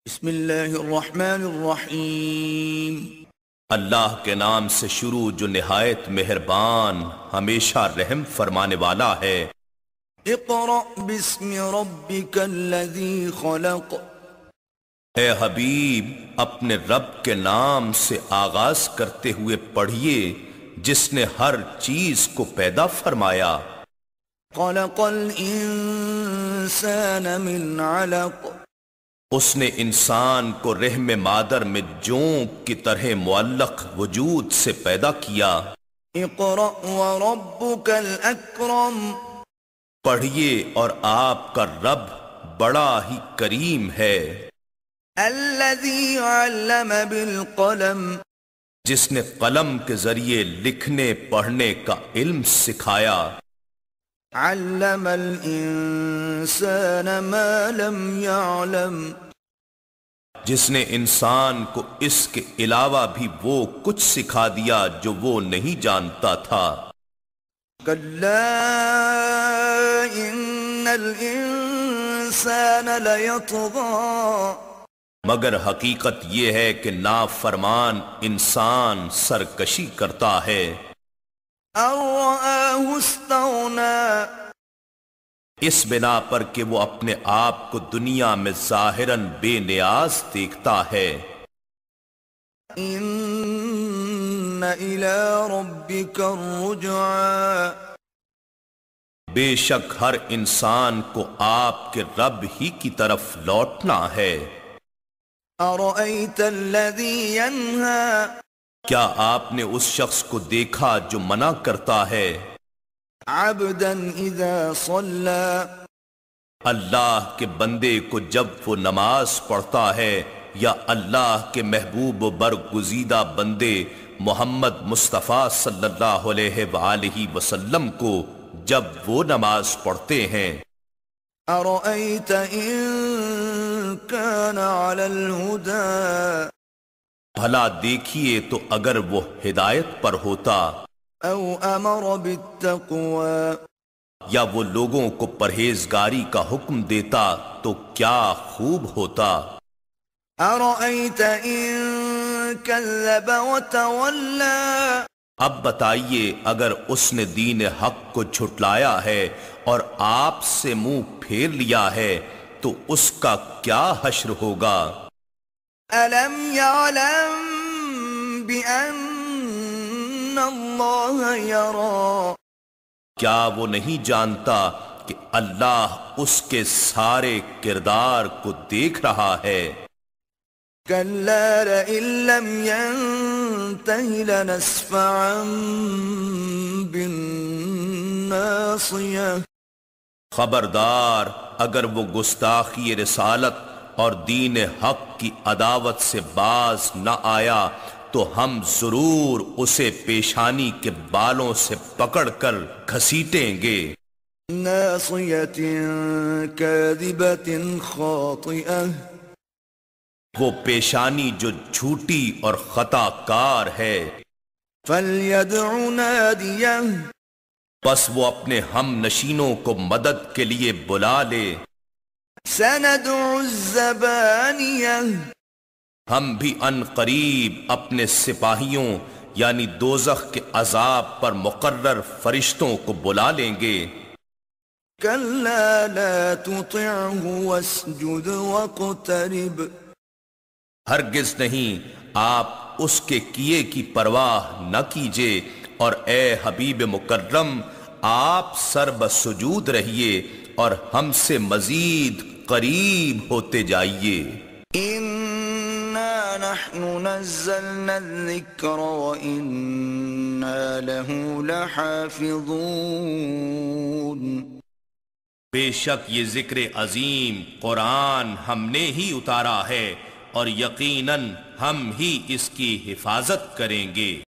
بسم اللہ الرحمن الرحیم۔ اللہ کے نام سے شروع جو نہایت مہربان ہمیشہ رحم فرمانے والا ہے۔ اقرأ باسم ربک الذی خلق۔ اے حبیب اپنے رب کے نام سے آغاز کرتے ہوئے پڑھیے جس نے ہر چیز کو پیدا فرمایا۔ خلق الانسان من علق۔ اس نے انسان کو رحم مادر میں جونک کی طرح معلق وجود سے پیدا کیا۔ اقرأ وربک الاکرم۔ پڑھیے اور آپ کا رب بڑا ہی کریم ہے۔ الذی علم بالقلم۔ جس نے قلم کے ذریعے لکھنے پڑھنے کا علم سکھایا۔ علم الانسان ما لم يعلم۔ جس نے انسان کو اس کے علاوہ بھی وہ کچھ سکھا دیا جو وہ نہیں جانتا تھا۔ کلا ان الانسان لیطغی۔ مگر حقیقت یہ ہے کہ نافرمان انسان سرکشی کرتا ہے۔ ان رآہ استغنی۔ اس بنا پر کہ وہ اپنے آپ کو دنیا میں ظاہراً بے نیاز دیکھتا ہے۔ ان الی ربک الرجعی۔ بے شک ہر انسان کو آپ کے رب ہی کی طرف لوٹنا ہے۔ ارأیت الذی ینہی۔ کیا آپ نے اس شخص کو دیکھا جو منع کرتا ہے؟ عبدا اذا صلی۔ اللہ کے بندے کو جب وہ نماز پڑھتا ہے، یا اللہ کے محبوب و برگزیدہ بندے محمد مصطفیٰ صلی اللہ علیہ وآلہ وسلم کو جب وہ نماز پڑھتے ہیں۔ ارأیت ان کان علی الہدی۔ بھلا دیکھیے تو اگر وہ ہدایت پر ہوتا، او امر بالتقوی۔ یا وہ لوگوں کو پرہیزگاری کا حکم دیتا تو کیا خوب ہوتا۔ ارأیت ان کذب وتولی۔ اب بتائیے اگر اس نے دین حق کو جھٹلایا ہے اور آپ سے منہ پھیر لیا ہے تو اس کا کیا حشر ہوگا۔ الم یعلم بان اللہ یری۔ کیا وہ نہیں جانتا کہ اللہ اس کے سارے کردار کو دیکھ رہا ہے۔ کلا لئن لم ینتہ لنسفعا بالناصیہ۔ خبردار اگر وہ گستاخی رسالت اور دین حق کی عداوت سے باز نہ آیا تو ہم ضرور اسے پیشانی کے بالوں سے پکڑ کر گھسیٹیں گے۔ ناصیۃ کاذبۃ خاطئہ۔ وہ پیشانی جو جھوٹی اور خطا کار ہے۔ فلیدع نادیہ۔ پس وہ اپنے ہم نشینوں کو مدد کے لیے بلا لے۔ سندع الزبانیہ۔ ہم بھی ان قریب اپنے سپاہیوں یعنی دوزخ کے عذاب پر مقرر فرشتوں کو بلا لیں گے۔ کلا لا تطعہ واسجد واقترب۔ ہرگز نہیں آپ اس کے کیے کی پرواہ نہ کیجیے، اور اے حبیب مکرم آپ سر بسجود رہیے اور ہم سے مزید قریب ہوتے جائیے۔ انا نحن نزلنا الذکر وإنا له لحافظون۔ بے شک یہ ذکر عظیم قرآن ہم نے ہی اتارا ہے اور یقیناً ہم ہی اس کی حفاظت کریں گے۔